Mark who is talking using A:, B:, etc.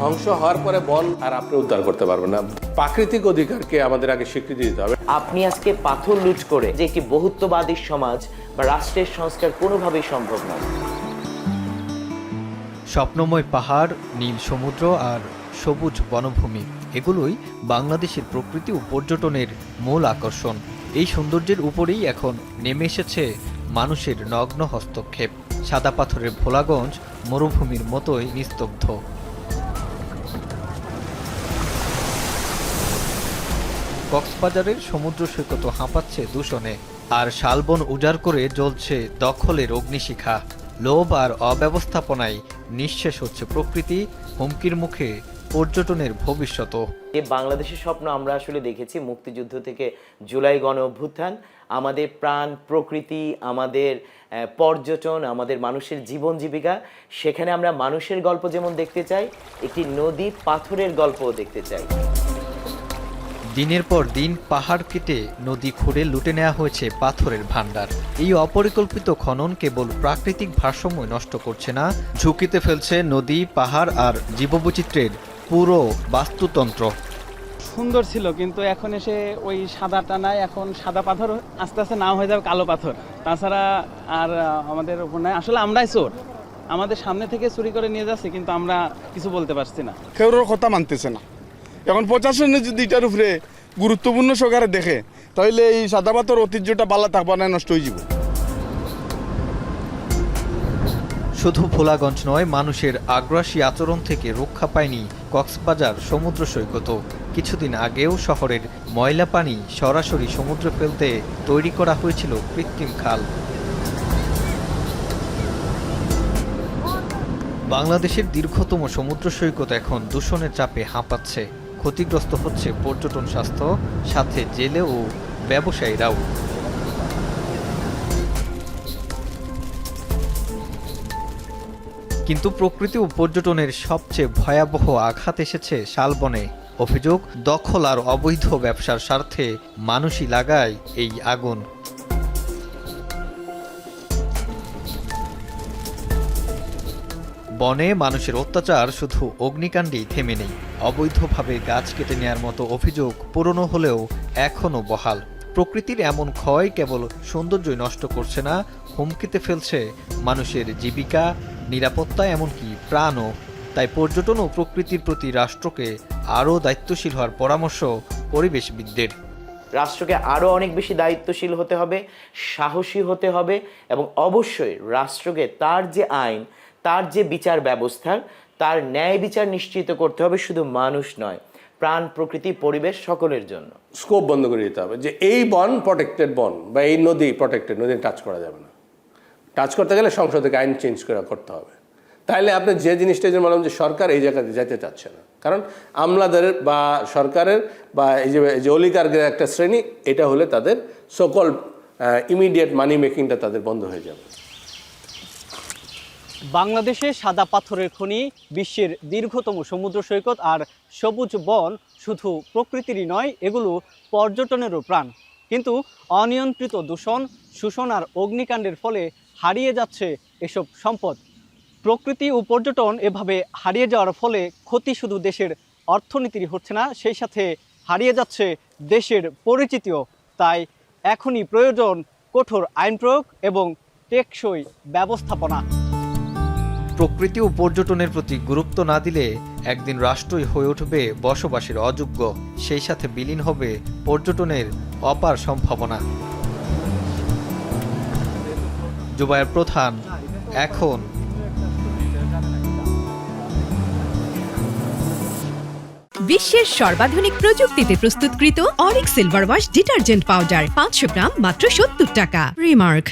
A: ধ্বংস হওয়ার পরে বন আর আপনি উদ্ধার করতে পারবেন না। প্রাকৃতিক অধিকারকে আমাদের আগে স্বীকৃতি দিতে হবে।
B: আপনি আজকে পাথর লুট করে যে একটি বহুত্ববাদী সমাজ বা রাষ্ট্রের সংস্কার কোনোভাবেই সম্ভব নয়।
C: স্বপ্নময় পাহাড়, নীল সমুদ্র আর সবুজ বনভূমি এগুলোই বাংলাদেশের প্রকৃতি ও পর্যটনের মূল আকর্ষণ। এই সৌন্দর্যের উপরেই এখন নেমে এসেছে মানুষের নগ্ন হস্তক্ষেপ। সাদা পাথরের ভোলাগঞ্জ মরুভূমির মতোই নিস্তব্ধ। কক্সবাজারের সমুদ্র সৈকত হাঁপাচ্ছে দূষণে, আর শালবন উজাড় করে জ্বলছে দখলের অগ্নিশিখা। লোভ আর অব্যবস্থাপনায় নিঃশেষ হচ্ছে প্রকৃতি, হুমকির মুখে পর্যটনের ভবিষ্যৎও।
B: এই বাংলাদেশের স্বপ্ন আমরা আসলে দেখেছি মুক্তিযুদ্ধ থেকে জুলাই গণ অভ্যুত্থান। আমাদের প্রাণ প্রকৃতি, আমাদের পর্যটন, আমাদের মানুষের জীবন জীবিকা, সেখানে আমরা মানুষের গল্প যেমন দেখতে চাই, একটি নদী পাথরের গল্পও দেখতে চাই।
C: দিনের পর দিন পাহাড় কেটে নদী খুঁড়ে লুটে নেওয়া হয়েছে পাথরের ভাণ্ডার। এই অপরিকল্পিত খনন কেবল প্রাকৃতিক ভারসাম্য নষ্ট করছে না, ঝুঁকিতে ফেলছে নদী, পাহাড় আর জীববৈচিত্র্যের পুরো বাস্তুতন্ত্র।
D: সুন্দর ছিল, কিন্তু এখন এসে ওই সাদাটা নাই, এখন সাদা পাথর আস্তে আস্তে নাম হয়ে যাবে কালো পাথর। তাছাড়া আর আমাদের উপর নাই। আসলে আমরাই চোর, আমাদের সামনে থেকে চুরি করে নিয়ে যাচ্ছে, কিন্তু আমরা কিছু বলতে পারছি না।
E: কেউর কথা মানতেছে না। এখন প্রশাসনে যদি এটার উপরে গুরুত্বপূর্ণ সহকারে দেখে, তাহলে এই সাদা পাথর ঐতিহ্যটা বালা থাকবে না, নষ্ট হয়ে যাবে।
C: শুধু ভোলাগঞ্জ নয়, মানুষের আগ্রাসী আচরণ থেকে রক্ষা পায়নি কক্সবাজার সমুদ্র সৈকত। কিছুদিন আগেও শহরের ময়লা পানি সরাসরি সমুদ্রে ফেলতে তৈরি করা হয়েছিল কৃত্রিম খাল। বাংলাদেশের দীর্ঘতম সমুদ্র সৈকত এখন দূষণের চাপে হাঁপাচ্ছে। ক্ষতিগ্রস্ত হচ্ছে পর্যটন স্বাস্থ্য, সাথে জেলে ও ব্যবসায়ীরাও। কিন্তু প্রকৃতি ও পর্যটনের সবচেয়ে ভয়াবহ আঘাত এসেছে শালবনে। অভিযোগ, দখল আর অবৈধ ব্যবসার স্বার্থে মানুষই লাগায় এই আগুন। বনে মানুষের অত্যাচার শুধু অগ্নিকাণ্ডেই থেমে নেই। অবৈধভাবে গাছ কেটে নেয়ার মতো অভিযোগ পুরনো হলেও এখনও বহাল। প্রকৃতির এমন ক্ষয় কেবল সৌন্দর্যই নষ্ট করছে না, হুমকিতে ফেলছে মানুষের জীবিকা, নিরাপত্তা, এমনকি প্রাণও। তাই পর্যটন ও প্রকৃতির প্রতি রাষ্ট্রকে আরও দায়িত্বশীল হওয়ার পরামর্শ পরিবেশবিদদের।
B: রাষ্ট্রকে আরও অনেক বেশি দায়িত্বশীল হতে হবে, সাহসী হতে হবে, এবং অবশ্যই রাষ্ট্রকে তার যে আইন, তার যে বিচার ব্যবস্থার, তার ন্যায় বিচার নিশ্চিত করতে হবে, শুধু মানুষ নয়, প্রাণ, প্রকৃতি, পরিবেশ সকলের জন্য।
A: স্কোপ বন্ধ করে দিতে হবে যে এই বন প্রটেক্টেড বন বা এই নদী প্রটেক্টেড নদী, টাচ করা যাবে না। টাচ করতে গেলে সংসদ থেকে আইন চেঞ্জ করতে হবে। তাহলে আপনি যে জিনিসটা যে বললাম যে সরকার এই জায়গাতে যেতে চাচ্ছে না, কারণ আমলাদের বা সরকারের বা এই যে অলিগারদের একটা শ্রেণী, এটা হলে তাদের সকল ইমিডিয়েট মানি মেকিংটা তাদের বন্ধ হয়ে যাবে।
D: বাংলাদেশে সাদা পাথরের খনি, বিশ্বের দীর্ঘতম সমুদ্র সৈকত আর সবুজ বন শুধু প্রকৃতিরই নয়, এগুলো পর্যটনেরও প্রাণ। কিন্তু অনিয়ন্ত্রিত দূষণ, শোষণ আর অগ্নিকাণ্ডের ফলে হারিয়ে যাচ্ছে এসব সম্পদ। প্রকৃতি ও পর্যটন এভাবে হারিয়ে যাওয়ার ফলে ক্ষতি শুধু দেশের অর্থনীতিরই হচ্ছে না, সেই সাথে হারিয়ে যাচ্ছে দেশের পরিচিতিও। তাই এখনই প্রয়োজন কঠোর আইন প্রয়োগ এবং টেকসই ব্যবস্থাপনা।
C: প্রকৃতি ও পর্যটনের প্রতি গুরুত্ব না দিলে একদিন রাষ্ট্রই হয়ে উঠবে বসবাসের অযোগ্য, সেই সাথে বিলীন হবে পর্যটনের অপার সম্ভাবনা। জুবায়ের প্রধান, এখন।
F: বিশ্বের সর্বাধুনিক প্রযুক্তিতে প্রস্তুতকৃত Arik silver wash detergent powder 500 গ্রাম মাত্র 70 টাকা। রিমার্ক।